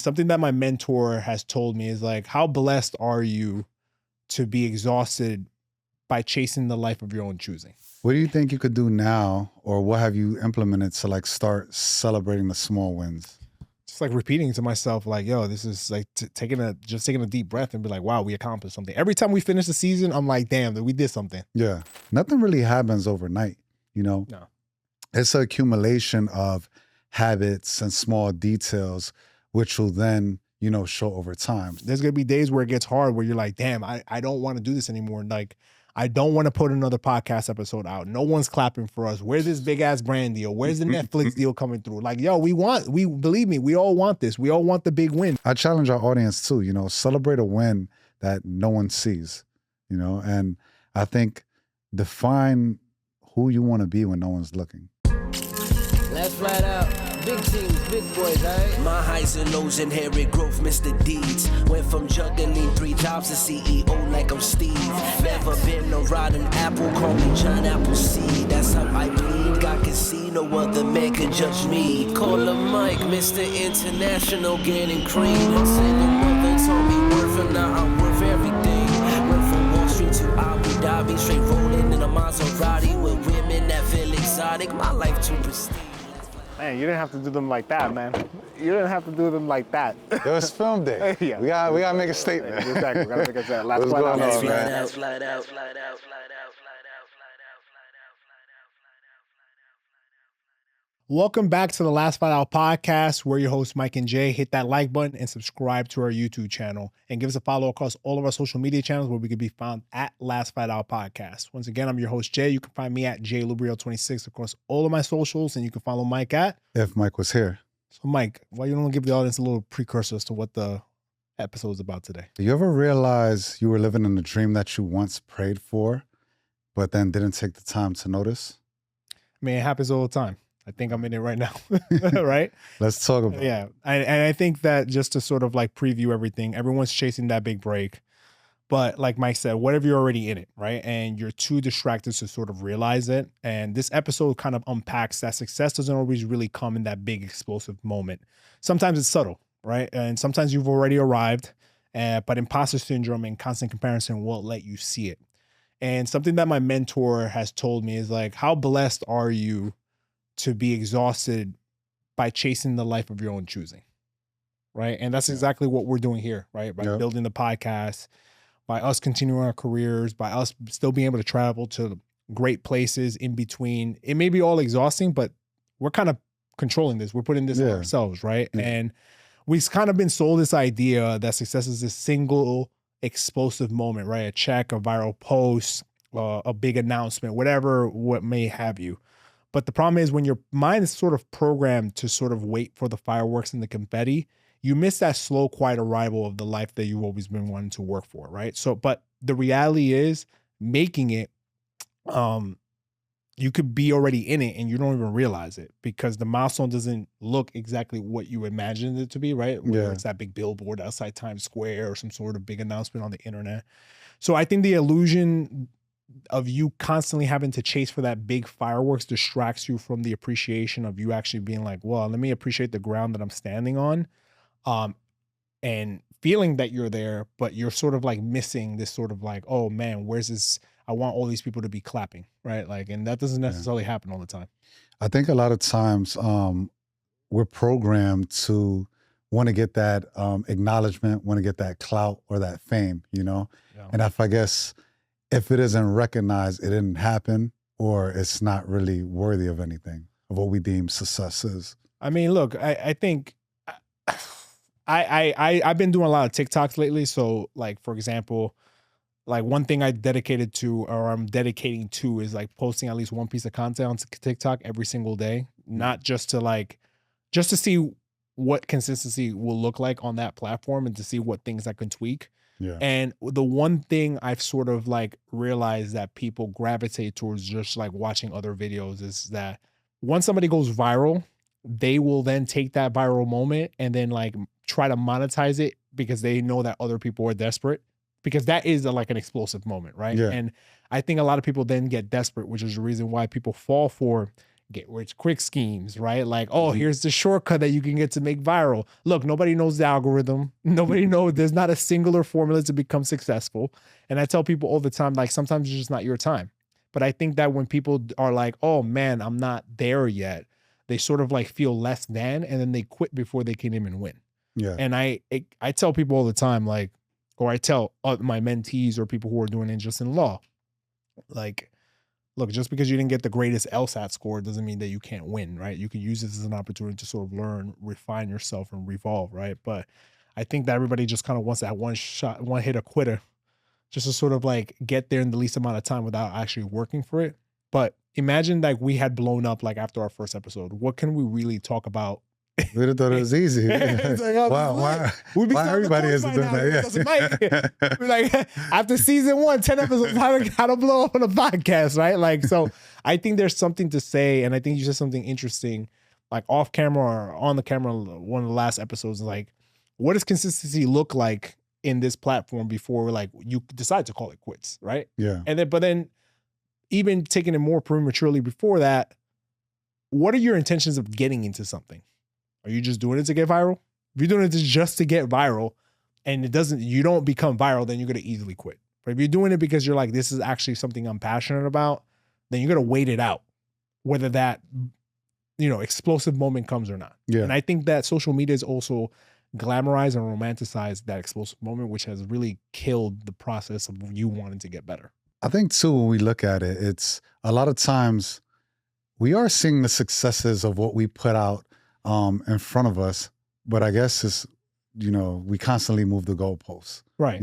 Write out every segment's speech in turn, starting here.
Something that my mentor has told me is like, how blessed are you to be exhausted by chasing the life of your own choosing? What do you think you could do now, or what have you implemented to like start celebrating the small wins? Just like repeating to myself, like, yo, this is like taking a deep breath and be like, wow, we accomplished something. Every time we finish the season, I'm like, damn, we did something. Yeah. Nothing really happens overnight, you know? No. It's an accumulation of habits and small details, which will then, show over time. There's going to be days where it gets hard, where you're like, damn, I don't want to do this anymore. Like, I don't want to put another podcast episode out. No one's clapping for us. Where's this big ass brand deal? Where's the Netflix deal coming through? Like, yo, believe me, we all want this. We all want the big win. I challenge our audience too, celebrate a win that no one sees, and I think define who you want to be when no one's looking. Let's flat out. Big teams, big boys, right? My highs and lows inherit growth, Mr. Deeds. Went from juggling 3 jobs to CEO like I'm Steve. Never been a rotten apple, call me John Appleseed. That's how I bleed. God can see no other man can judge me. Call him Mike, Mr. International, getting cream. Single mother told me worth, and now I'm worth everything. Went from Wall Street to Abu Dhabi, straight rolling in a Maserati with women that feel exotic. My life too pristine. Man, you didn't have to do them like that, man. You didn't have to do them like that. It was film day. Yeah. We gotta make a statement. Exactly. We gotta make a statement. What's going on, man? Flat out. Welcome back to the Last Flat Out podcast. We're your hosts, Mike and Jay. Hit that like button and subscribe to our YouTube channel. And give us a follow across all of our social media channels where we can be found at Last Flat Out Podcast. Once again, I'm your host, Jay. You can find me at JLubrio26 across all of my socials. And you can follow Mike at... If Mike was here. So, Mike, why you don't give the audience a little precursor as to what the episode is about today? Do you ever realize you were living in a dream that you once prayed for, but then didn't take the time to notice? I mean, it happens all the time. I think I'm in it right now, right? Let's talk about it. Yeah. And I think that just to sort of like preview everything, everyone's chasing that big break. But like Mike said, what if you're already in it, right? And you're too distracted to sort of realize it. And this episode kind of unpacks that success doesn't always really come in that big explosive moment. Sometimes it's subtle, right? And sometimes you've already arrived, but imposter syndrome and constant comparison won't let you see it. And something that my mentor has told me is like, how blessed are you to be exhausted by chasing the life of your own choosing, right? And that's exactly what we're doing here, right? By building the podcast, by us continuing our careers, by us still being able to travel to great places in between. It may be all exhausting, but we're kind of controlling this. We're putting this on ourselves, right? Yeah. And we've kind of been sold this idea that success is this single explosive moment, right? A check, a viral post, a big announcement, what may have you. But the problem is when your mind is sort of programmed to sort of wait for the fireworks and the confetti, you miss that slow, quiet arrival of the life that you've always been wanting to work for, right? So, but the reality is making it, you could be already in it and you don't even realize it because the milestone doesn't look exactly what you imagined it to be, right? Whether it's that big billboard outside Times Square or some sort of big announcement on the internet. So I think the illusion of you constantly having to chase for that big fireworks distracts you from the appreciation of you actually being like, well, let me appreciate the ground that I'm standing on, and feeling that you're there, but you're sort of like missing this sort of like, oh man, where's this? I want all these people to be clapping, right? Like, and that doesn't necessarily happen all the time. I think a lot of times we're programmed to want to get that acknowledgement, want to get that clout or that fame, And I guess if it isn't recognized, it didn't happen, or it's not really worthy of anything of what we deem success is. I mean, look, I think I've been doing a lot of TikToks lately. So like, for example, like one thing I dedicated to, or I'm dedicating to, is like posting at least one piece of content on TikTok every single day, not just to see what consistency will look like on that platform and to see what things I can tweak. Yeah. And the one thing I've sort of like realized that people gravitate towards just like watching other videos is that once somebody goes viral, they will then take that viral moment and then like try to monetize it because they know that other people are desperate, because that is like an explosive moment, right? Yeah. And I think a lot of people then get desperate, which is the reason why people fall for get rich quick schemes, right? Like, oh, here's the shortcut that you can get to make viral. Look, nobody knows the algorithm. Nobody knows. There's not a singular formula to become successful. And I tell people all the time, like, sometimes it's just not your time. But I think that when people are like, oh man, I'm not there yet, they sort of like feel less than, and then they quit before they can even win. Yeah. And I tell people all the time, like, or I tell my mentees or people who are doing it just in law, like, look, just because you didn't get the greatest LSAT score doesn't mean that you can't win, right? You can use this as an opportunity to sort of learn, refine yourself, and revolve, right? But I think that everybody just kind of wants that one shot, one hit, a quitter, just to sort of like get there in the least amount of time without actually working for it. But imagine like we had blown up like after our first episode. What can we really talk about? We would have thought it was easy. It's like, oh, why why everybody isn't doing that? Yeah. We're like, after season 1, 10 episodes, how to blow up on a podcast, right? Like, so I think there's something to say, and I think you said something interesting, like off camera or on the camera, one of the last episodes, like, what does consistency look like in this platform before like you decide to call it quits, right? Yeah. And then, but then even taking it more prematurely before that, what are your intentions of getting into something? Are you just doing it to get viral? If you're doing it just to get viral and you don't become viral, then you're going to easily quit. But if you're doing it because you're like, this is actually something I'm passionate about, then you're going to wait it out, whether that, explosive moment comes or not. Yeah. And I think that social media is also glamorized and romanticized that explosive moment, which has really killed the process of you wanting to get better. I think too, when we look at it, it's a lot of times we are seeing the successes of what we put out in front of us, but I guess it's, we constantly move the goalposts, right?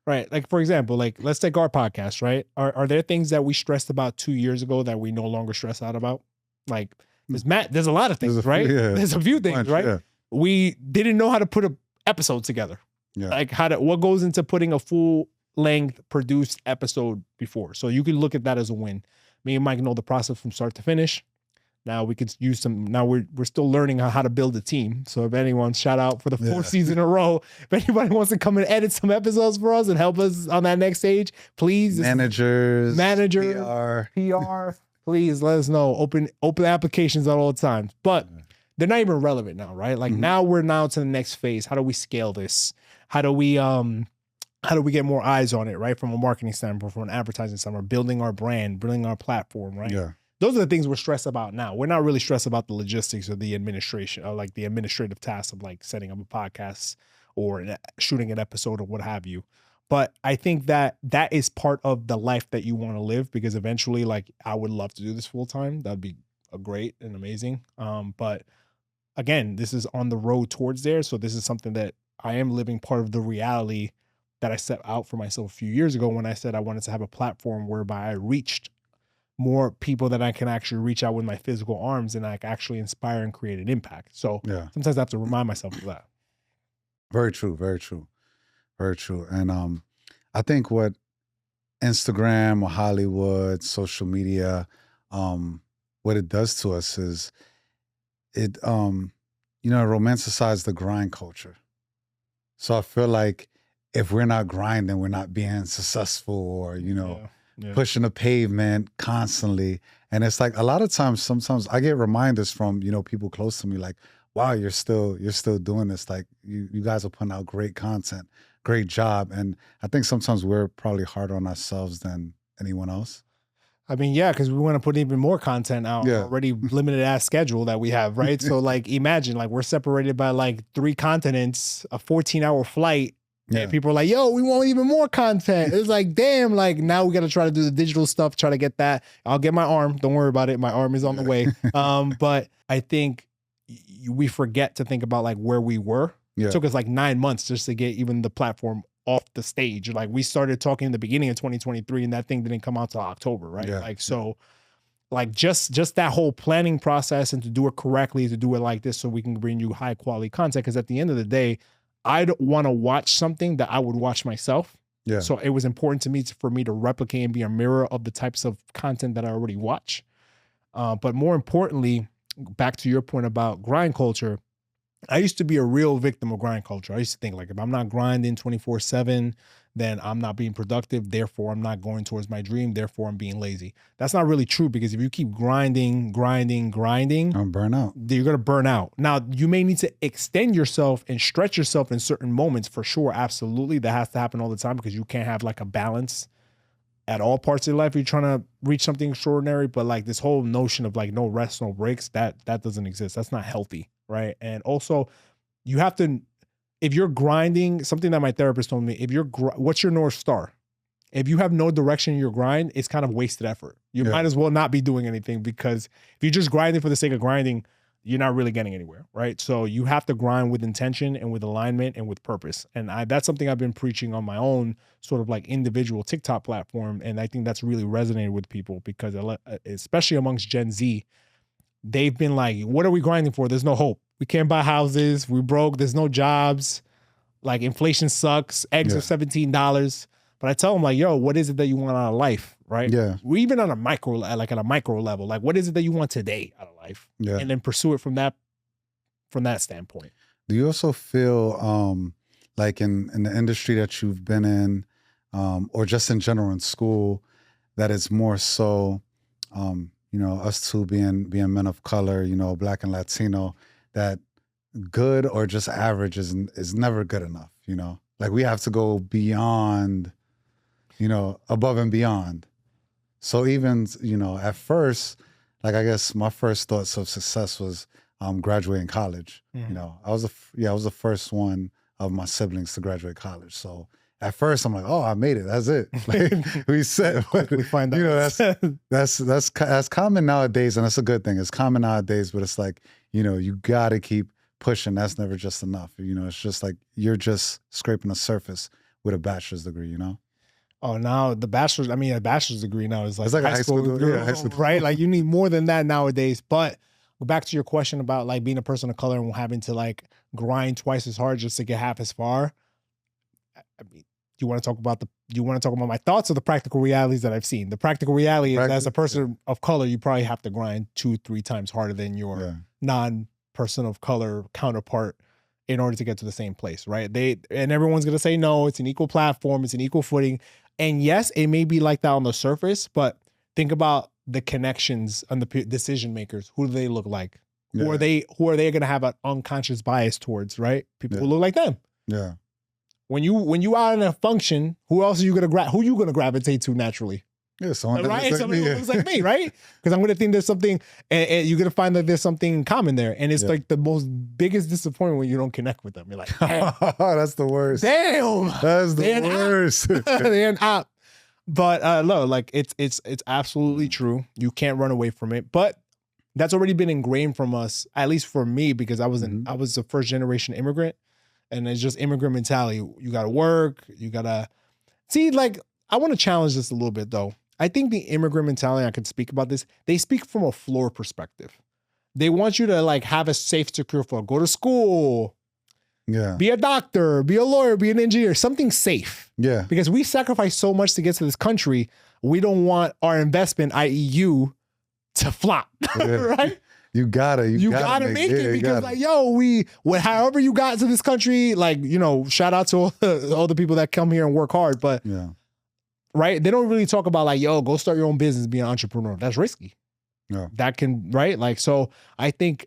Right. Like, for example, like let's take our podcast, right? Are there things that we stressed about 2 years ago that we no longer stress out about? Like there's a lot of things, right? Yeah, there's a few things, right? Yeah. We didn't know how to put an episode together. Yeah. Like what goes into putting a full length produced episode before. So you can look at that as a win. Me and Mike know the process from start to finish. Now we could use now we're still learning how to build a team. So if anyone, shout out for the 4th season in a row. If anybody wants to come and edit some episodes for us and help us on that next stage, please. Manager, PR, please let us know. Open applications at all times. But they're not even relevant now, right? Like now we're to the next phase. How do we scale this? How do we get more eyes on it, right? From a marketing standpoint, from an advertising standpoint, building our brand, building our platform, right? Yeah. Those are the things we're stressed about now. We're not really stressed about the logistics or the administration or like the administrative tasks of like setting up a podcast or shooting an episode or what have you. But I think that is part of the life that you want to live, because eventually, like, I would love to do this full time. That'd be great and amazing. But again, this is on the road towards there. So this is something that I am living part of the reality that I set out for myself a few years ago when I said I wanted to have a platform whereby I reached more people that I can actually reach out with my physical arms and I can actually inspire and create an impact. So sometimes I have to remind myself of that. Very true. Very true. Very true. And I think what Instagram or Hollywood, social media, what it does to us is it romanticizes the grind culture. So I feel like if we're not grinding, we're not being successful or, pushing the pavement constantly. And it's like a lot of times, sometimes I get reminders from, people close to me like, wow, you're still doing this. Like you guys are putting out great content, great job. And I think sometimes we're probably harder on ourselves than anyone else. I mean, yeah, because we want to put even more content out, already limited ass schedule that we have, right? So like, imagine like we're separated by like 3 continents, a 14-hour flight. Yeah. And people are like, yo, we want even more content. It's like, damn, like now we got to try to do the digital stuff, try to get that. I'll get my arm. Don't worry about it. My arm is on the way. But I think we forget to think about like where we were. It took us like 9 months just to get even the platform off the stage. Like we started talking in the beginning of 2023 and that thing didn't come out till October, right? Yeah. Like, so like just that whole planning process and to do it correctly, to do it like this so we can bring you high quality content. Because at the end of the day, I don't want to watch something that I would watch myself. Yeah. So it was important to me for me to replicate and be a mirror of the types of content that I already watch. But more importantly, back to your point about grind culture, I used to be a real victim of grind culture. I used to think like, if I'm not grinding 24/7, then I'm not being productive. Therefore, I'm not going towards my dream. Therefore, I'm being lazy. That's not really true, because if you keep grinding, I'm burn out. you're going to burn out. Now, you may need to extend yourself and stretch yourself in certain moments, for sure. Absolutely. That has to happen all the time, because you can't have like a balance at all parts of your life if you're trying to reach something extraordinary. But like this whole notion of like no rest, no breaks, that doesn't exist. That's not healthy, right? And also, you have to, if you're grinding, something that my therapist told me, what's your North Star? If you have no direction in your grind, it's kind of wasted effort. You might as well not be doing anything, because if you're just grinding for the sake of grinding, you're not really getting anywhere, right? So you have to grind with intention and with alignment and with purpose. And that's something I've been preaching on my own sort of like individual TikTok platform. And I think that's really resonated with people, because especially amongst Gen Z, they've been like, what are we grinding for? There's no hope. We can't buy houses. We're broke. There's no jobs. Like, inflation sucks. Eggs are $17. But I tell them like, yo, what is it that you want out of life? Right? Yeah. We're even on a micro, like at a micro level. Like, what is it that you want today out of life? Yeah. And then pursue it from that standpoint. Do you also feel like in the industry that you've been in, or just in general in school, that it's more so, us two being men of color, Black and Latino, that good or just average is never good enough, Like, we have to go beyond, above and beyond. So even, at first, like, I guess my first thoughts of success was graduating college. Mm-hmm. I was the first one of my siblings to graduate college. So at first I'm like, oh, I made it. That's it. Like, we said, We find out. that's common nowadays, and that's a good thing. It's common nowadays, but it's like, you got to keep pushing. That's never just enough. It's just like you're just scraping the surface with a bachelor's degree. Oh, now a bachelor's degree now is like, it's like a high school degree, right? Like, you need more than that nowadays. But back to your question about like being a person of color and having to like grind twice as hard just to get half as far. I mean, do you want to talk about my thoughts or the practical realities that I've seen? The practical reality is, as a person of color, you probably have to grind 2-3 times harder than your non-person of color counterpart in order to get to the same place, right? And everyone's going to say, no, it's an equal platform, it's an equal footing. And yes, it may be like that on the surface, but think about the connections and the decision makers. Who do they look like? Yeah. Who are they going to have an unconscious bias towards, right? People who look like them. Yeah. When you are in a function, who else are you going to gravitate to naturally? Yeah, someone right? Somebody who looks like me, right? Because I'm going to think there's something, and you're going to find that there's something in common there. And it's like the most biggest disappointment when you don't connect with them. You're like, that's the worst. Damn. That's the worst. They're an op. But no, like it's absolutely true. You can't run away from it. But that's already been ingrained from us, at least for me, because I was a first generation immigrant, and it's just immigrant mentality. You got to work. You got to see. Like, I want to challenge this a little bit though. I think the immigrant mentality, I could speak about this, they speak from a floor perspective. They want you to like have a safe, secure floor. Go to school. Yeah. Be a doctor, be a lawyer, be an engineer, something safe. Yeah. Because we sacrifice so much to get to this country. We don't want our investment, i.e. you, to flop. Right? You gotta make it because like, yo, however you got to this country, like, shout out to all the people that come here and work hard. But right? They don't really talk about like, yo, go start your own business, be an entrepreneur. That's risky. Yeah. That can, right? Like, so I think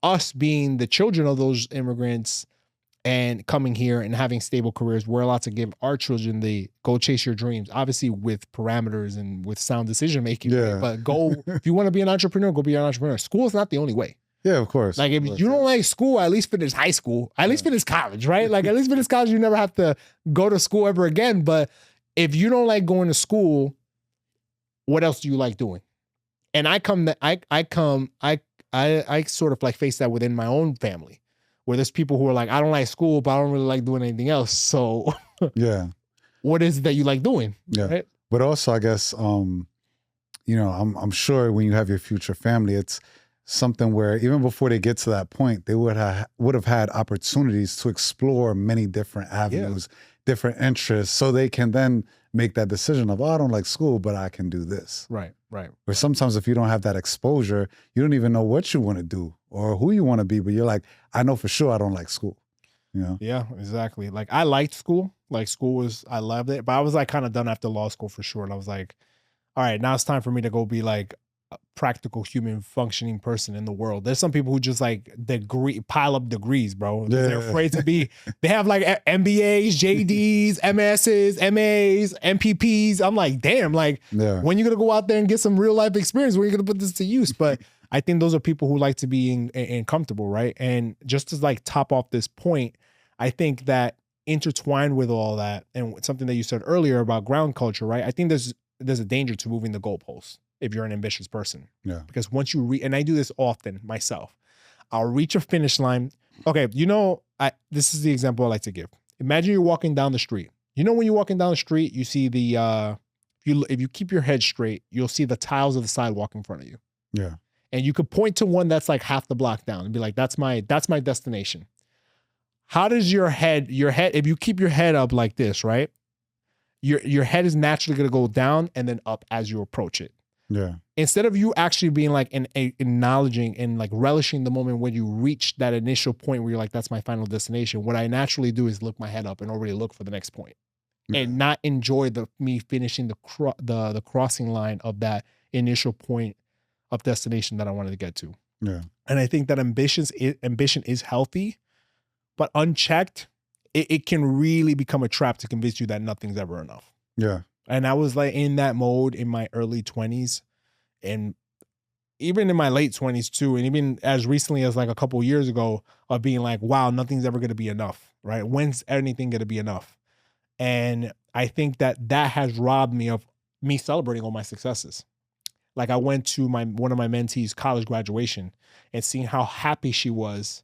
us being the children of those immigrants and coming here and having stable careers, we're allowed to give our children the go chase your dreams, obviously with parameters and with sound decision making. Yeah. Right? But go, if you want to be an entrepreneur, go be an entrepreneur. School is not the only way. Yeah, of course. Like, if you don't like school, at least finish high school, at least finish college, right? Like, at least finish college, you never have to go to school ever again. But if you don't like going to school, what else do you like doing? And I sort of like face that within my own family, where there's people who are like, I don't like school, but I don't really like doing anything else. So yeah, what is it that you like doing? Yeah. Right? But also, I guess, I'm sure when you have your future family, it's something where even before they get to that point, they would have had opportunities to explore many different avenues, different interests, so they can then make that decision of, oh, I don't like school, but I can do this. Right. Or sometimes if you don't have that exposure, you don't even know what you want to do or who you want to be, but you're like, I know for sure I don't like school. You know? Yeah, exactly. Like I liked school. Like school was, I loved it, but I was like kind of done after law school for sure. And I was like, all right, now it's time for me to go be like a practical human functioning person in the world. There's some people who just like pile up degrees, bro. They're afraid to be, they have like MBAs, JDs, MSs, MAs, MPPs. I'm like, damn, like when you going to go out there and get some real life experience, when are you going to put this to use? But I think those are people who like to be in comfortable, right? And just to like top off this point, I think that intertwined with all that and something that you said earlier about ground culture, right? I think there's a danger to moving the goalposts if you're an ambitious person. Yeah. Because once you and I do this often myself, I'll reach a finish line. Okay, this is the example I like to give. Imagine you're walking down the street. You know when you're walking down the street, you see if you keep your head straight, you'll see the tiles of the sidewalk in front of you. Yeah. And you could point to one that's like half the block down and be like, that's my destination. How does your head, if you keep your head up like this, right? Your head is naturally going to go down and then up as you approach it. Yeah. Instead of you actually being like acknowledging and like relishing the moment when you reach that initial point where you're like, that's my final destination. What I naturally do is look my head up and already look for the next point and not enjoy me finishing the crossing line of that initial point of destination that I wanted to get to. Yeah. And I think that ambition is healthy, but unchecked, it can really become a trap to convince you that nothing's ever enough. Yeah. And I was like in that mode in my early 20s and even in my late 20s too. And even as recently as like a couple years ago of being like, wow, nothing's ever going to be enough, right? When's anything going to be enough? And I think that has robbed me of me celebrating all my successes. Like I went to one of my mentees' college graduation and seeing how happy she was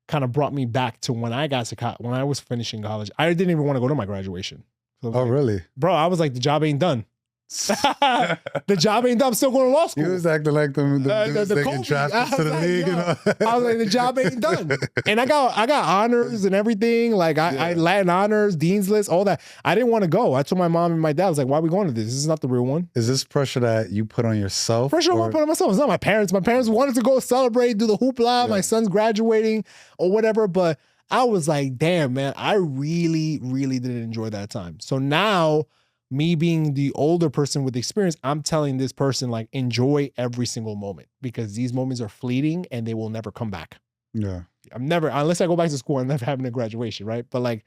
kind of brought me back to when I was finishing college. I didn't even want to go to my graduation. So really? Bro, I was like, the job ain't done. The job ain't done. I'm still going to law school. You was acting like the taking traffic to the league. You know? I was like, the job ain't done. And I got honors and everything. Like I Latin honors, Dean's List, all that. I didn't want to go. I told my mom and my dad, I was like, why are we going to this? This is not the real one. Is this pressure that you put on yourself? Pressure I put on myself. It's not my parents. My parents wanted to go celebrate, do the hoopla. My son's graduating or whatever. But I was like, damn, man, I really, really didn't enjoy that time. So now, me being the older person with experience, I'm telling this person, like, enjoy every single moment because these moments are fleeting and they will never come back. Yeah. I'm never, unless I go back to school, I'm never having a graduation, right? But like,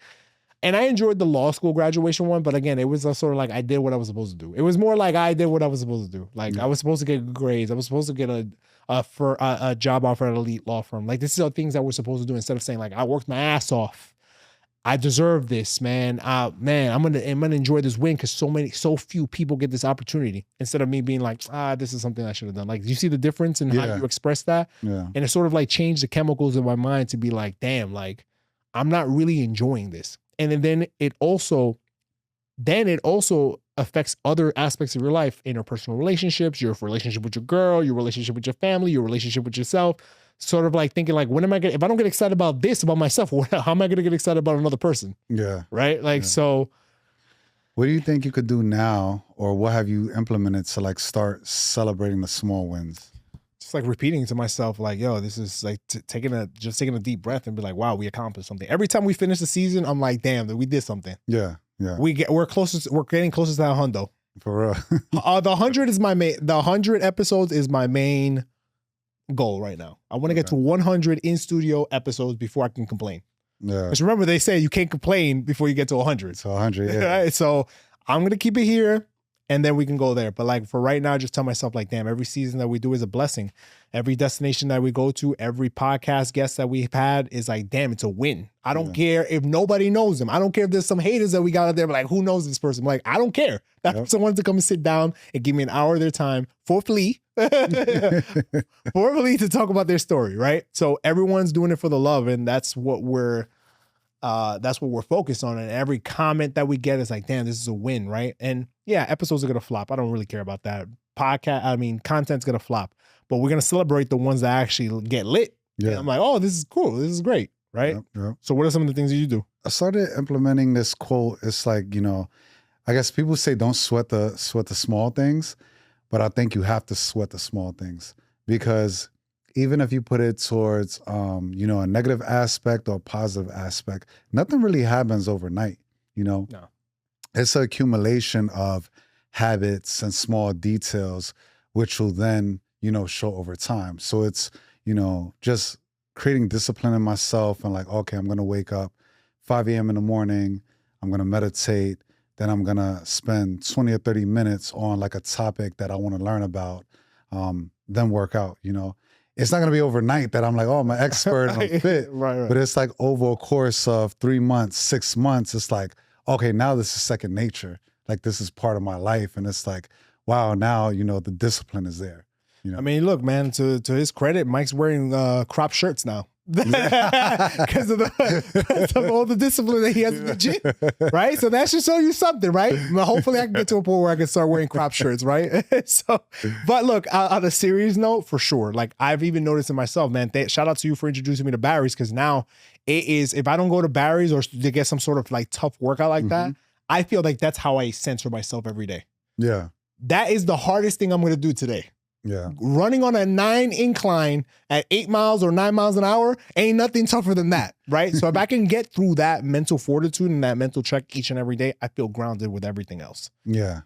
and I enjoyed the law school graduation one, but again, it was sort of like I did what I was supposed to do. It was more like I did what I was supposed to do. Like I was supposed to get good grades. I was supposed to get a job offer at an elite law firm. Like this is the things that we're supposed to do instead of saying like I worked my ass off. I deserve this, man. I'm gonna enjoy this win because so few people get this opportunity. Instead of me being like, this is something I should have done. Like, you see the difference in how you express that? Yeah. And it sort of like changed the chemicals in my mind to be like, damn, like I'm not really enjoying this. And then it also affects other aspects of your life, interpersonal relationships, your relationship with your girl, your relationship with your family, your relationship with yourself. Sort of like thinking like, when am I gonna, if I don't get excited about this about myself, how am I gonna get excited about another person? Yeah. Right? Like, so. What do you think you could do now, or what have you implemented to like start celebrating the small wins? Just like repeating to myself, like, yo, this is like taking a deep breath and be like, wow, we accomplished something. Every time we finish the season, I'm like, damn, we did something. Yeah. Yeah. We're getting closer to that hundo. For real. The 100 is the 100 episodes is my main goal right now. I want to get to 100 in studio episodes before I can complain. Yeah. Because remember, they say you can't complain before you get to 100. So 100, yeah. Right? So I'm going to keep it here and then we can go there. But like for right now, just tell myself like, damn, every season that we do is a blessing. Every destination that we go to, every podcast guest that we've had is like, damn, it's a win. I don't care if nobody knows them. I don't care if there's some haters that we got out there, but like, who knows this person? I'm like, I don't care. That person wanted to come and sit down and give me an hour of their time for free. For free to talk about their story, right? So everyone's doing it for the love, and that's what we're focused on. And every comment that we get is like, damn, this is a win, right? And yeah, episodes are gonna flop. I don't really care about that. Content's gonna flop, but we're gonna celebrate the ones that actually get lit. Yeah, and I'm like, oh, this is cool. This is great, right? Yep. So what are some of the things that you do? I started implementing this quote. It's like, I guess people say don't sweat the small things, but I think you have to sweat the small things, because even if you put it towards, you know, a negative aspect or a positive aspect, nothing really happens overnight, you know? No. It's an accumulation of habits and small details, which will then, you know, show over time. So it's, you know, just creating discipline in myself and like, okay, I'm going to wake up 5 a.m. in the morning. I'm going to meditate. Then I'm going to spend 20 or 30 minutes on like a topic that I want to learn about. Then work out, you know. It's not going to be overnight that I'm like, oh, I'm an expert and I'm fit. Right. But it's like over a course of 3 months, 6 months, it's like, okay, now this is second nature. Like this is part of my life. And it's like, wow, now, you know, the discipline is there. You know? I mean, look, man, to his credit, Mike's wearing crop shirts now. Because of all the discipline that he has in the gym, right? So that should show you something, right? Hopefully I can get to a point where I can start wearing crop shirts, right? So, but look, on a serious note, for sure, like I've even noticed in myself, man, shout out to you for introducing me to Barry's, because now it is, if I don't go to Barry's or to get some sort of like tough workout like that, I feel like that's how I censor myself every day. Yeah. That is the hardest thing I'm going to do today. Yeah. Running on a 9 incline at 8 miles or 9 miles an hour ain't nothing tougher than that, right? So if I can get through that mental fortitude and that mental check each and every day, I feel grounded with everything else. Yeah.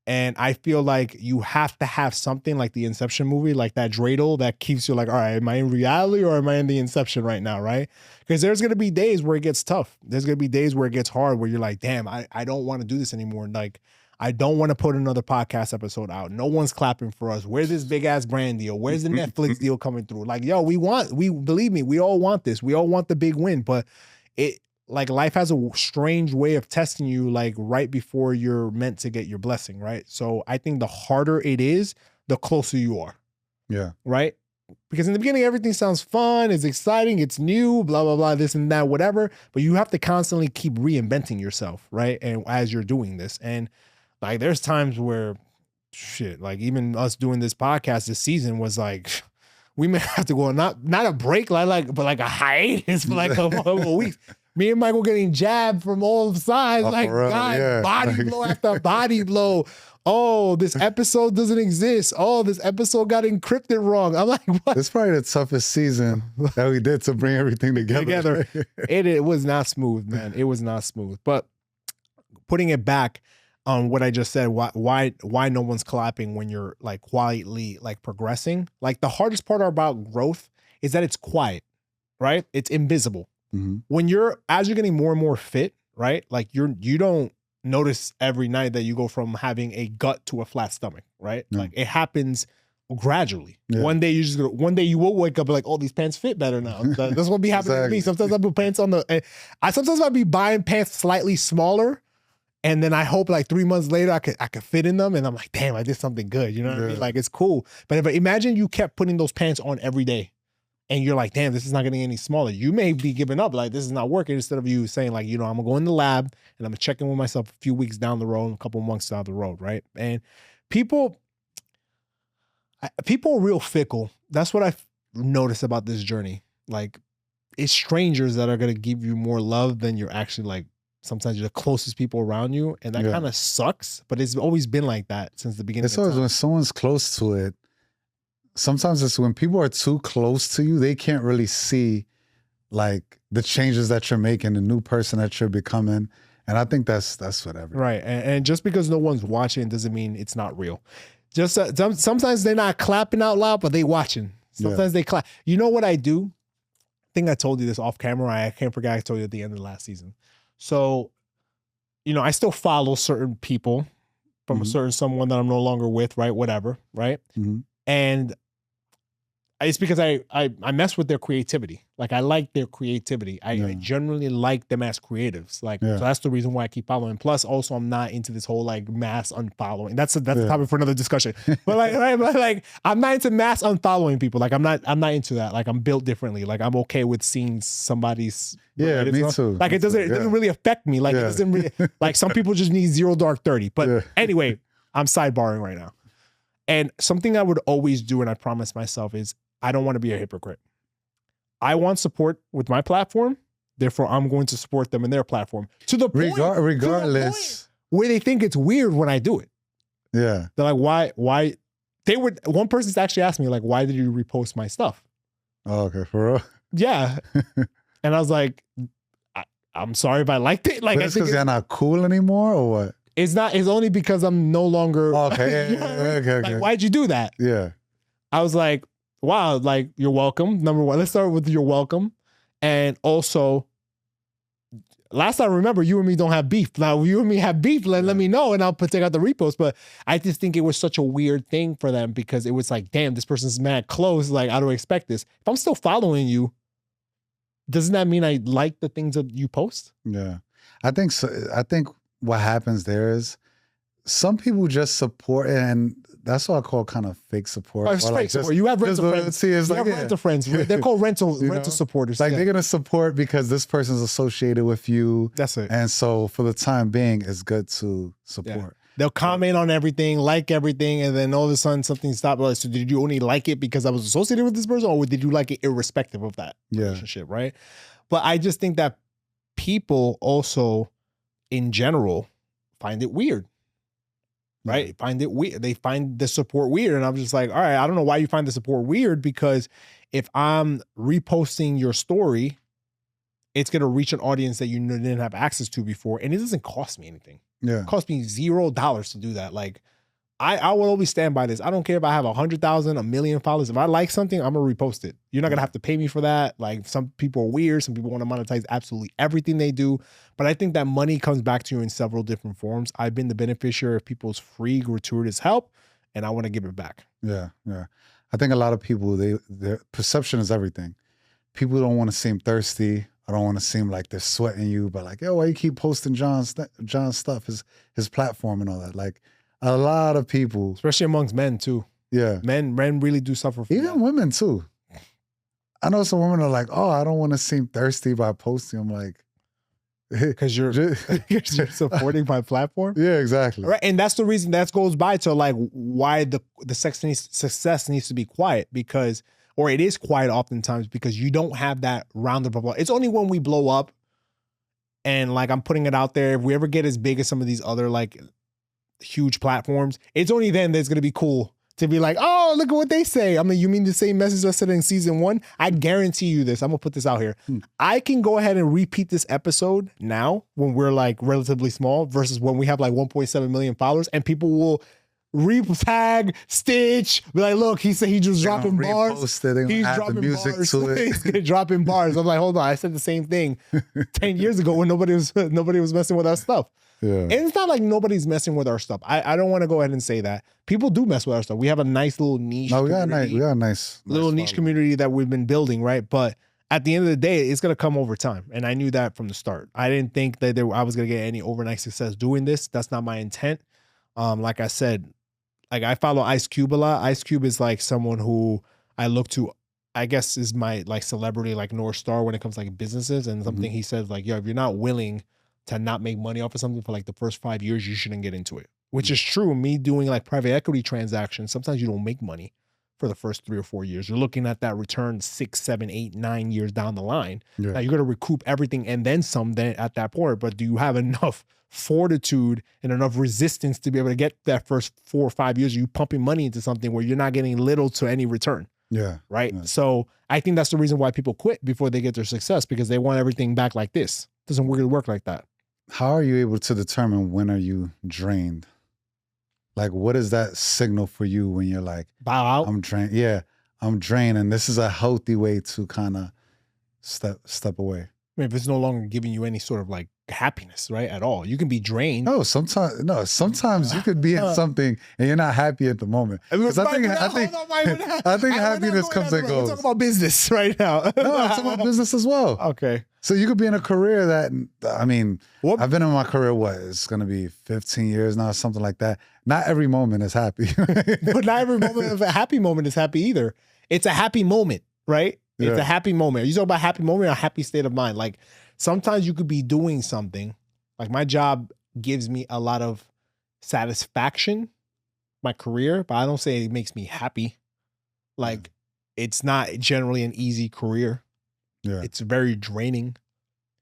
And I feel like you have to have something like the Inception movie, like that dreidel that keeps you like, all right, am I in reality or am I in the Inception right now, right? Because there's going to be days where it gets tough. There's going to be days where it gets hard, where you're like, damn, I don't want to do this anymore. Like, I don't want to put another podcast episode out. No one's clapping for us. Where's this big ass brand deal? Where's the Netflix deal coming through? Like, yo, we believe me, we all want this. We all want the big win, but it, like, life has a strange way of testing you, like right before you're meant to get your blessing, right? So I think the harder it is, the closer you are. Yeah. Right? Because in the beginning, everything sounds fun, it's exciting, it's new, blah, blah, blah, this and that, whatever. But you have to constantly keep reinventing yourself, right? And as you're doing this. And like, there's times where shit, like even us doing this podcast this season was like, we may have to go not a break, but like a hiatus for like a couple of weeks. Me and Michael getting jabbed from all sides, like God, yeah. Body blow after body blow. Oh, this episode doesn't exist. Oh, this episode got encrypted wrong. I'm like, what? It's probably the toughest season that we did to bring everything together. It was not smooth, man. It was not smooth. But putting it back on what I just said, why no one's clapping when you're like quietly like progressing? Like the hardest part about growth is that it's quiet, right? It's invisible. Mm-hmm. When as you're getting more and more fit, right? Like you don't notice every night that you go from having a gut to a flat stomach, right? No. Like it happens gradually. Yeah. One day you will wake up like, oh, these pants fit better now. That's what be happening to me. Sometimes I put pants on sometimes I'll be buying pants slightly smaller, and then I hope like 3 months later I could fit in them, and I'm like, damn, I did something good. You know what I mean? Like it's cool. But imagine you kept putting those pants on every day, and you're like, damn, this is not getting any smaller. You may be giving up, like this is not working, instead of you saying like, you know, I'm gonna go in the lab and I'm gonna check in with myself a few weeks down the road, a couple months down the road, right? And people are real fickle. That's what I've noticed about this journey. Like, it's strangers that are gonna give you more love than you're actually like. Sometimes you're the closest people around you, and that kind of sucks. But it's always been like that since the beginning. It's always when someone's close to it. Sometimes it's when people are too close to you, they can't really see like the changes that you're making, the new person that you're becoming. And I think that's whatever. Right. And just because no one's watching doesn't mean it's not real. Just sometimes they're not clapping out loud, but they watching. Sometimes they clap. You know what I do? I think I told you this off camera. I can't forget I told you at the end of the last season. So, you know, I still follow certain people from someone that I'm no longer with, right? Whatever, right? Mm-hmm. And it's because I mess with their creativity. Like, I like their creativity. I generally like them as creatives. Like, so that's the reason why I keep following. Plus, also, I'm not into this whole like mass unfollowing. That's a topic for another discussion. But like, I'm not into mass unfollowing people. Like, I'm not into that. Like, I'm built differently. Like, I'm okay with seeing somebody's. Me too. Like, it doesn't really affect me. Like, it doesn't really. Like, some people just need 0 dark 30. But anyway, I'm sidebarring right now. And something I would always do, and I promise myself, is I don't want to be a hypocrite. I want support with my platform. Therefore, I'm going to support them in their platform. To the point, regardless, where they think it's weird when I do it. Yeah. They're like, why? One person's actually asked me, like, why did you repost my stuff? Oh, okay, for real. Yeah. And I was like, I'm sorry if I liked it. Like, But I it's think because they're not cool anymore, or what? it's not. It's only because I'm no longer. Okay, You know what I mean? okay. Like, why'd you do that? Yeah, I was like, wow, like, you're welcome. Number one, let's start with you're welcome. And also, last I remember, you and me don't have beef. Now, you and me have beef, let me know and I'll take out the repost. But I just think it was such a weird thing for them because it was like, damn, this person's mad close. Like, I don't expect this. If I'm still following you, doesn't that mean I like the things that you post? yeah. I think so. I think what happens there is some people just support, and that's what I call kind of fake support. Oh, it's or fake support. You have rental friends. loyalty is You like, have rental friends. They're called rental You know? supporters. Like Yeah. they're gonna support because this person's associated with you, That's it. and so for the time being, it's good to support. They'll comment on everything, like everything, and then all of a sudden something stopped. Like, so did you only like it because I was associated with this person, or did you like it irrespective of that relationship, right? But I just think that people also, in general, find it weird, right? Find it weird. They find the support weird, and I'm just like, all right, I don't know why you find the support weird, because if I'm reposting your story, it's gonna reach an audience that you didn't have access to before, and it doesn't cost me anything. Yeah, It cost me $0 to do that. Like, I will always stand by this. I don't care if I have 100,000, 1 million followers. If I like something, I'm gonna repost it. You're not gonna have to pay me for that. Like, some people are weird. Some people want to monetize absolutely everything they do. But I think that money comes back to you in several different forms. I've been the beneficiary of people's free, gratuitous help, and I want to give it back. yeah. I think a lot of people, their perception is everything. People don't want to seem thirsty. I don't want to seem like they're sweating you, but like, yo, why you keep posting John's stuff, his platform and all that? Like, a lot of people, Especially amongst men too. yeah, Men really do suffer from even that. women too. I know some women are like, oh, I don't want to seem thirsty by posting. I'm like, Because you're supporting my platform. yeah, exactly. Right. And that's the reason that goes by to like why the success needs to be quiet, because, or it is quiet oftentimes because you don't have that round of applause. It's only when we blow up and like I'm putting it out there, if we ever get as big as some of these other like huge platforms, it's only then that it's going to be cool to be like, oh, look at what they say. I mean, you mean the same message I said in season 1? I guarantee you this. I'm going to put this out here. I can go ahead and repeat this episode now when we're like relatively small versus when we have like 1.7 million followers, and people will re-tag, stitch, be like, look, he said he just dropping bars. He's dropping dropping music bars. to it. He's dropping bars. I'm like, hold on, I said the same thing 10 years ago when nobody was messing with our stuff. Yeah. And it's not like nobody's messing with our stuff. I don't want to go ahead and say that. People do mess with our stuff. We have a nice little niche. No, we got community, a nice little niche community that we've been building, right? But at the end of the day, it's gonna come over time, and I knew that from the start. I didn't think that I was gonna get any overnight success doing this. That's not my intent. Like I said, like I follow Ice Cube a lot. Ice Cube is like someone who I look to, I guess, is my like celebrity, like North Star when it comes to like businesses, and something he says like, yo, if you're not willing to not make money off of something for like the first 5 years, you shouldn't get into it. Which is true. Me doing like private equity transactions, sometimes you don't make money for the first 3 or 4 years. You're looking at that return 6, 7, 8, 9 years down the line. Yeah. Now you're going to recoup everything and then some then at that point. But do you have enough fortitude and enough resistance to be able to get that first 4 or 5 years of you pumping money into something where you're not getting little to any return? Yeah. Right. Yeah. So I think that's the reason why people quit before they get their success, because they want everything back like this. It doesn't really work like that. How are you able to determine when are you drained? Like, what is that signal for you when you're like, Bow out. I'm drained? Yeah, I'm drained, and this is a healthy way to kind of step away. I mean, if it's no longer giving you any sort of like happiness, right, at all, you can be drained. No, sometimes you could be in something and you're not happy at the moment. Because I think happiness comes and We're goes. talking about business right now. No, I'm talking about business as well. Okay. So you could be in a career that, I mean, What? I've been in my career, it's going to be 15 years now, something like that. Not every moment is happy. But not every moment of a happy moment is happy either. It's a happy moment, right? It's Yeah. a happy moment. You talk about happy moment or a happy state of mind. Like sometimes you could be doing something. Like my job gives me a lot of satisfaction, my career, but I don't say it makes me happy. Like it's not generally an easy career. Yeah. It's very draining.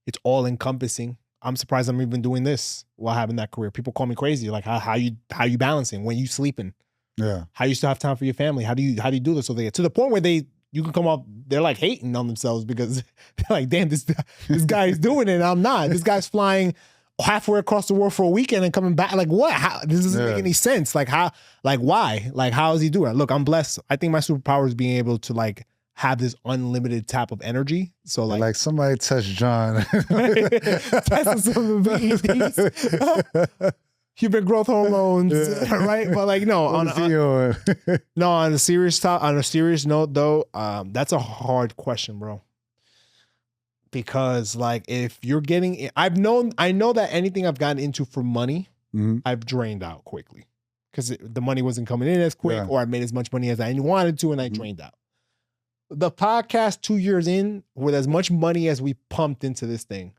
It's all encompassing. I'm surprised I'm even doing this while having that career. People call me crazy. Like how you balancing? When you sleeping? Yeah. How you still have time for your family? How do you do this? So they get to the point where they you can come up, they're like hating on themselves because they're like, damn, this guy is doing it and I'm not. This guy's flying halfway across the world for a weekend and coming back. Like, what? How? This doesn't make any sense. Like, how? Like, why? Like, how is he doing it? Look, I'm blessed. I think my superpower is being able to like have this unlimited tap of energy. So like somebody touch John. testing some VEDs, human growth hormones, right? But like, no, on a serious note though, that's a hard question, bro. Because like, if you're getting, I know that anything I've gotten into for money, I've drained out quickly because the money wasn't coming in as quick, or I made as much money as I wanted to, and I drained out. The podcast 2 years in, with as much money as we pumped into this thing,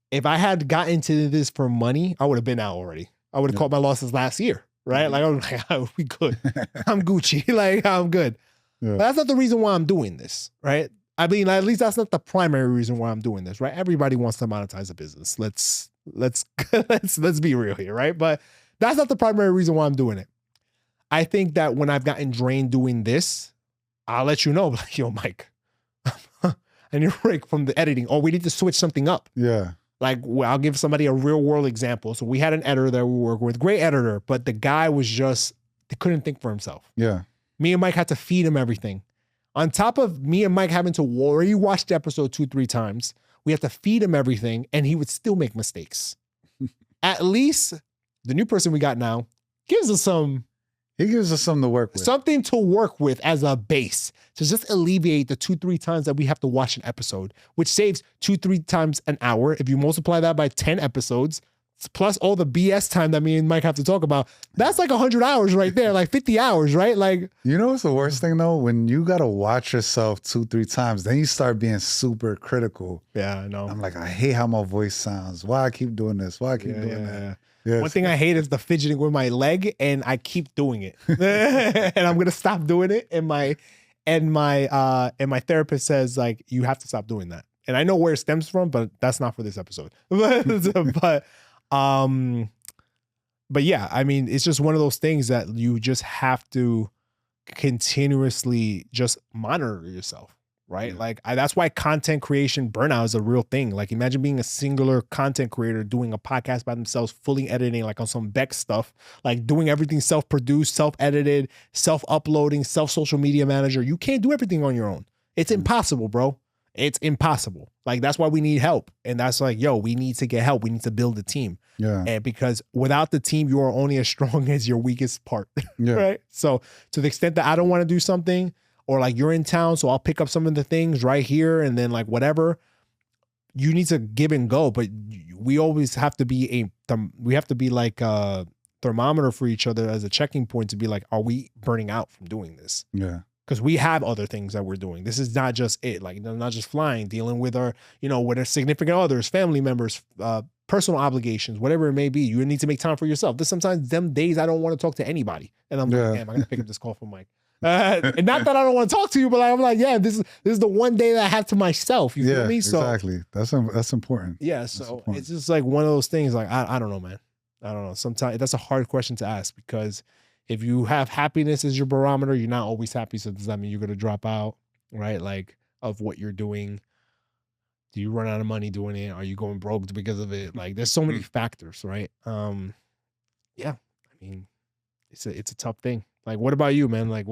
if I had gotten into this for money, I would have been out already. I would have caught my losses last year, right? Like, I was like, oh, we good. I'm Gucci. Like, I'm good. Yeah. But that's not the reason why I'm doing this, right? I mean, at least that's not the primary reason why I'm doing this, right? Everybody wants to monetize a business. Let's be real here, right? But that's not the primary reason why I'm doing it. I think that when I've gotten drained doing this, I'll let you know, like, yo, Mike, I need a break from the editing. Or we need to switch something up. Yeah. Like, well, I'll give somebody a real world example. So we had an editor that we work with, great editor, but the guy was he couldn't think for himself. Yeah. Me and Mike had to feed him everything. On top of me and Mike having to rewatch the episode 2-3 times, we have to feed him everything, and he would still make mistakes. At least the new person we got now gives us something to work with. Something to work with as a base to just alleviate the 2-3 times that we have to watch an episode, which saves 2-3 times an hour. If you multiply that by 10 episodes, plus all the BS time that me and Mike have to talk about, that's like 100 hours right there, like 50 hours, right? Like, you know what's the worst thing though? When you got to watch yourself 2-3 times, then you start being super critical. Yeah, I know. I'm like, I hate how my voice sounds. Why I keep doing this? Why I keep doing that? Yes. One thing I hate is the fidgeting with my leg, and I keep doing it. And I'm gonna stop doing it. And my therapist says, like, you have to stop doing that. And I know where it stems from, but that's not for this episode. But yeah, I mean, it's just one of those things that you just have to continuously just monitor yourself. Right. Yeah. Like that's why content creation burnout is a real thing. Like, imagine being a singular content creator doing a podcast by themselves, fully editing, like on some Beck stuff, like doing everything self-produced, self-edited, self-uploading, self-social media manager. You can't do everything on your own. It's impossible, bro. It's impossible. Like, that's why we need help. And that's like, yo, we need to get help. We need to build a team. Yeah. And because without the team, you are only as strong as your weakest part. Yeah. Right. So to the extent that I don't want to do something, or like you're in town, so I'll pick up some of the things right here, and then like whatever, you need to give and go. But we always have to be like a thermometer for each other as a checking point to be like, are we burning out from doing this? Yeah. Because we have other things that we're doing. This is not just it. Like, not just flying, dealing with our, with our significant others, family members, personal obligations, whatever it may be. You need to make time for yourself. There's sometimes them days I don't want to talk to anybody, and I'm like, damn, I'm gonna pick up this call from Mike. And not that I don't want to talk to you, but I'm like, yeah, this is the one day that I have to myself. You feel me? So exactly. That's important. Yeah. So it's just like one of those things. Like, I don't know, man. I don't know. Sometimes that's a hard question to ask, because if you have happiness as your barometer, you're not always happy. So does that mean you're going to drop out, right? Like, of what you're doing? Do you run out of money doing it? Are you going broke because of it? Like, there's so many factors, right? Yeah. I mean, it's a tough thing. Like, what about you, man? Like,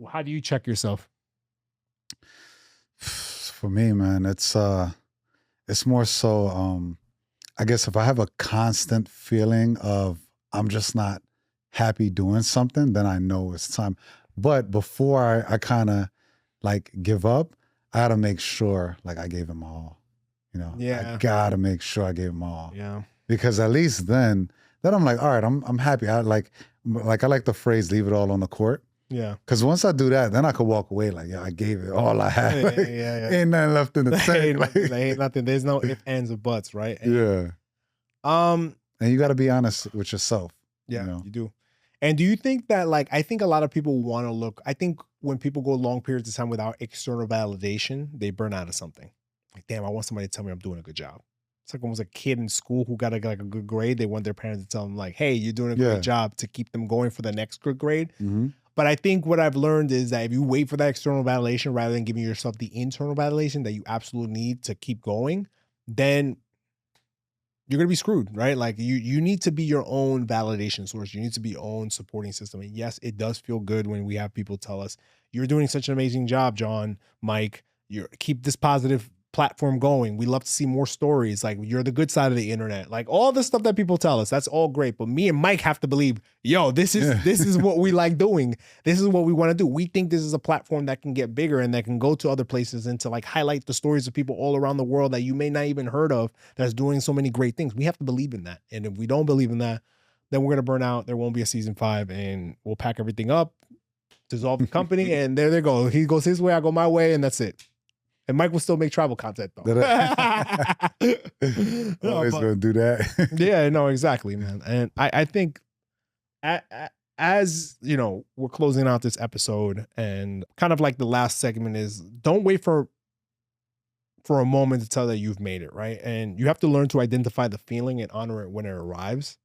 how do you check yourself? For me, man, it's more so, I guess if I have a constant feeling of I'm just not happy doing something, then I know it's time. But before I kind of like give up, I gotta make sure like I gave him all, Yeah. I gotta make sure I gave him all. Yeah. Because at least then I'm like, all right, I'm happy. I like the phrase, leave it all on the court. Yeah. Because once I do that, then I could walk away like, yeah, I gave it all I had. Like, ain't nothing left in the tank. Ain't nothing. There's no ifs, ands, or buts, right? And, and you got to be honest with yourself. Yeah, you do. And do you think that, like, I think a lot of people want to look, I think when people go long periods of time without external validation, they burn out of something. Like, damn, I want somebody to tell me I'm doing a good job. It's like almost a kid in school who got a good grade. They want their parents to tell them like, hey, you're doing a good job, to keep them going for the next good grade. Mm-hmm. But I think what I've learned is that if you wait for that external validation rather than giving yourself the internal validation that you absolutely need to keep going, then you're gonna be screwed, right? Like you need to be your own validation source. You need to be your own supporting system. And yes, it does feel good when we have people tell us, "You're doing such an amazing job, John, Mike. You keep this positive platform going. We love to see more stories. Like you're the good side of the internet." Like all the stuff that people tell us, that's all great. But me and Mike have to believe, yo, this is what we like doing. This is what we want to do. We think this is a platform that can get bigger and that can go to other places and to like highlight the stories of people all around the world that you may not even heard of that's doing so many great things. We have to believe in that. And if we don't believe in that, then we're gonna burn out. There won't be a season 5, and we'll pack everything up, dissolve the company, and there they go. He goes his way, I go my way, and that's it. And Mike will still make travel content though. Always gonna do that. Yeah, no, exactly, man. And I think as you know, we're closing out this episode, and kind of like the last segment is, don't wait for a moment to tell that you've made it, right? And you have to learn to identify the feeling and honor it when it arrives.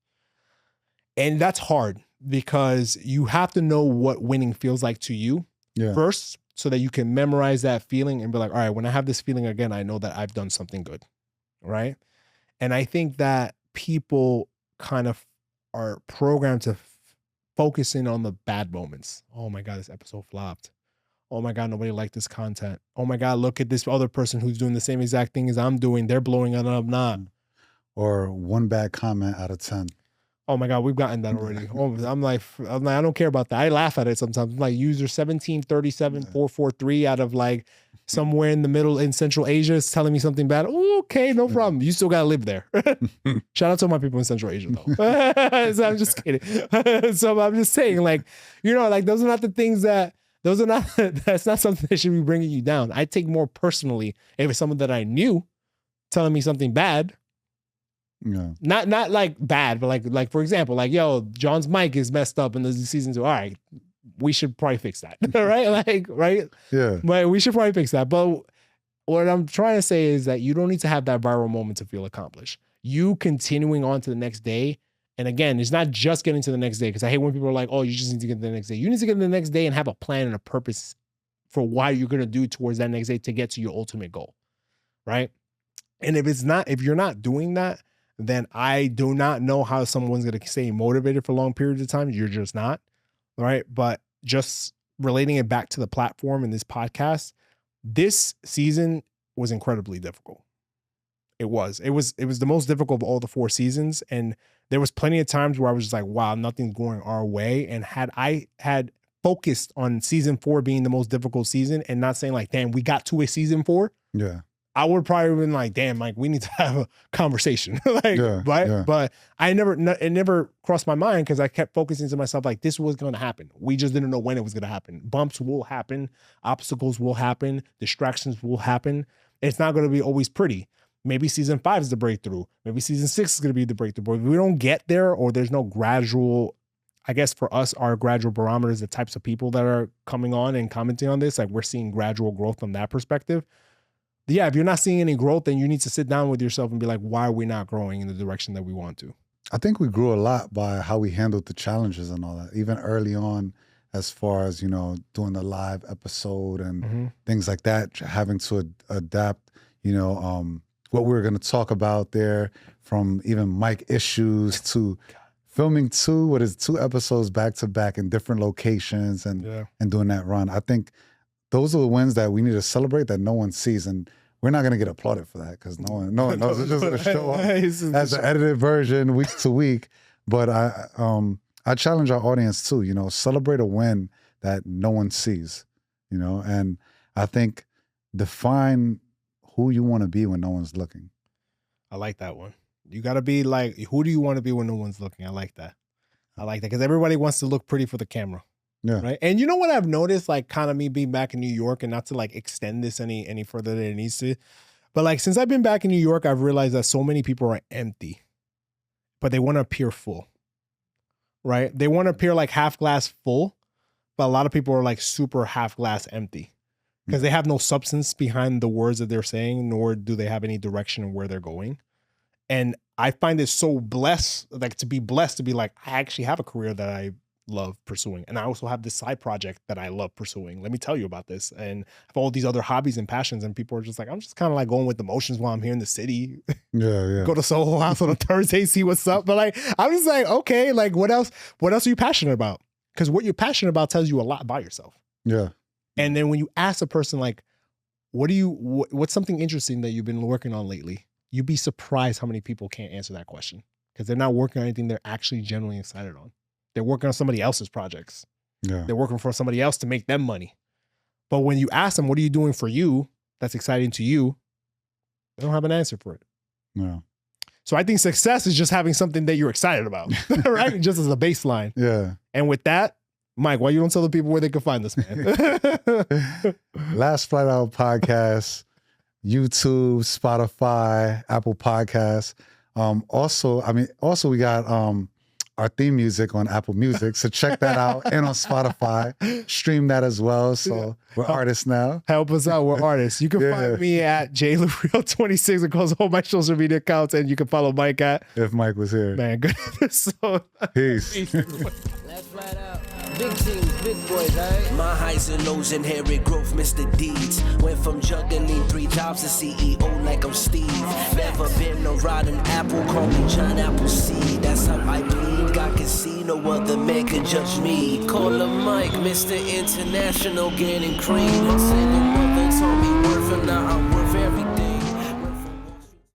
And that's hard because you have to know what winning feels like to you first, so that you can memorize that feeling and be like, all right, when I have this feeling again, I know that I've done something good, right? And I think that people kind of are programmed to focus in on the bad moments. Oh my God, this episode flopped. Oh my God, nobody liked this content. Oh my God, look at this other person who's doing the same exact thing as I'm doing. They're blowing it up, not. Or one bad comment out of 10. Oh my God, we've gotten that already. I'm like, I don't care about that. I laugh at it sometimes. I'm like, user 1737443 out of like somewhere in the middle in Central Asia is telling me something bad. Oh, okay, no problem. You still gotta live there. Shout out to my people in Central Asia though. So I'm just kidding. So I'm just saying, like, you know, like those are not the things that. That's not something that should be bringing you down. I take more personally if it's someone that I knew telling me something bad. Yeah. Not like bad, but like for example, like, yo, John's mic is messed up in the season 2. All right, we should probably fix that. Right? Like, right? Yeah. But we should probably fix that. But what I'm trying to say is that you don't need to have that viral moment to feel accomplished. You continuing on to the next day. And again, it's not just getting to the next day, because I hate when people are like, oh, you just need to get to the next day. You need to get to the next day and have a plan and a purpose for why you're going to do towards that next day to get to your ultimate goal. Right? And if you're not doing that, then I do not know how someone's going to stay motivated for long periods of time. You're just not, right? But just relating it back to the platform and this podcast, this season was incredibly difficult. It was the most difficult of all the 4 seasons. And there was plenty of times where I was just like, wow, nothing's going our way. And had I had focused on season 4 being the most difficult season and not saying like, damn, we got to a season 4. Yeah. I would probably have been like, damn, like we need to have a conversation. Like, right? Yeah. But it never crossed my mind, because I kept focusing to myself, like, this was going to happen. We just didn't know when it was going to happen. Bumps will happen. Obstacles will happen. Distractions will happen. It's not going to be always pretty. Maybe season 5 is the breakthrough. Maybe season 6 is going to be the breakthrough. But if we don't get there, or there's no gradual, I guess for us, our gradual barometer is the types of people that are coming on and commenting on this. Like, we're seeing gradual growth from that perspective. Yeah, if you're not seeing any growth, then you need to sit down with yourself and be like, why are we not growing in the direction that we want to? I think we grew a lot by how we handled the challenges and all that, even early on, as far as, you know, doing the live episode and things like that, having to adapt, you know, what we were going to talk about there, from even mic issues to filming 2 episodes back to back in different locations and doing that run. I think those are the wins that we need to celebrate that no one sees, and we're not going to get applauded for that, because no one knows. It's just going to show up as an edited version week to week. But I challenge our audience too, you know, celebrate a win that no one sees, you know, and I think define who you want to be when no one's looking. I like that one. You got to be like, who do you want to be when no one's looking? I like that. Because everybody wants to look pretty for the camera. Yeah. Right. And you know what I've noticed, like, kind of me being back in New York, and not to like extend this any further than it needs to, but like, since I've been back in New York, I've realized that so many people are empty, but they want to appear full. Right. They want to appear like half glass full, but a lot of people are like super half glass empty, because they have no substance behind the words that they're saying, nor do they have any direction of where they're going. And I find it so blessed, like, to be blessed to be like, I actually have a career that I love pursuing. And I also have this side project that I love pursuing. Let me tell you about this. And I have all these other hobbies and passions, and people are just like, I'm just kind of like going with the motions while I'm here in the city. Yeah. Go to Soho House on a Thursday, see what's up. But like, I'm just like, okay, like what else are you passionate about? Because what you're passionate about tells you a lot about yourself. Yeah. And then when you ask a person like, what's something interesting that you've been working on lately? You'd be surprised how many people can't answer that question because they're not working on anything they're actually genuinely excited on. They're working on somebody else's projects. Yeah. They're working for somebody else to make them money. But when you ask them, what are you doing for you that's exciting to you? They don't have an answer for it. No. So I think success is just having something that you're excited about, right? Just as a baseline. Yeah. And with that, Mike, why you don't tell the people where they can find this, man? Last Flight Out Podcast, YouTube, Spotify, Apple Podcasts. Also we got our theme music on Apple Music. So check that out. And on Spotify. Stream that as well. So we're artists now. Help us out. We're artists. You can find me at JLaReal26 across all my social media accounts. And you can follow Mike at If Mike was here. Man, good episode. Peace. Let's flat out. Big teams, big boys, alright? My highs and lows inherit growth, Mr. Deeds. Went from juggling 3 jobs to CEO like I'm Steve. Never been a rotten apple, call me John Appleseed. That's how I bleed. God can see no other man can judge me. Call him Mike, Mr. International, getting cream. Single mother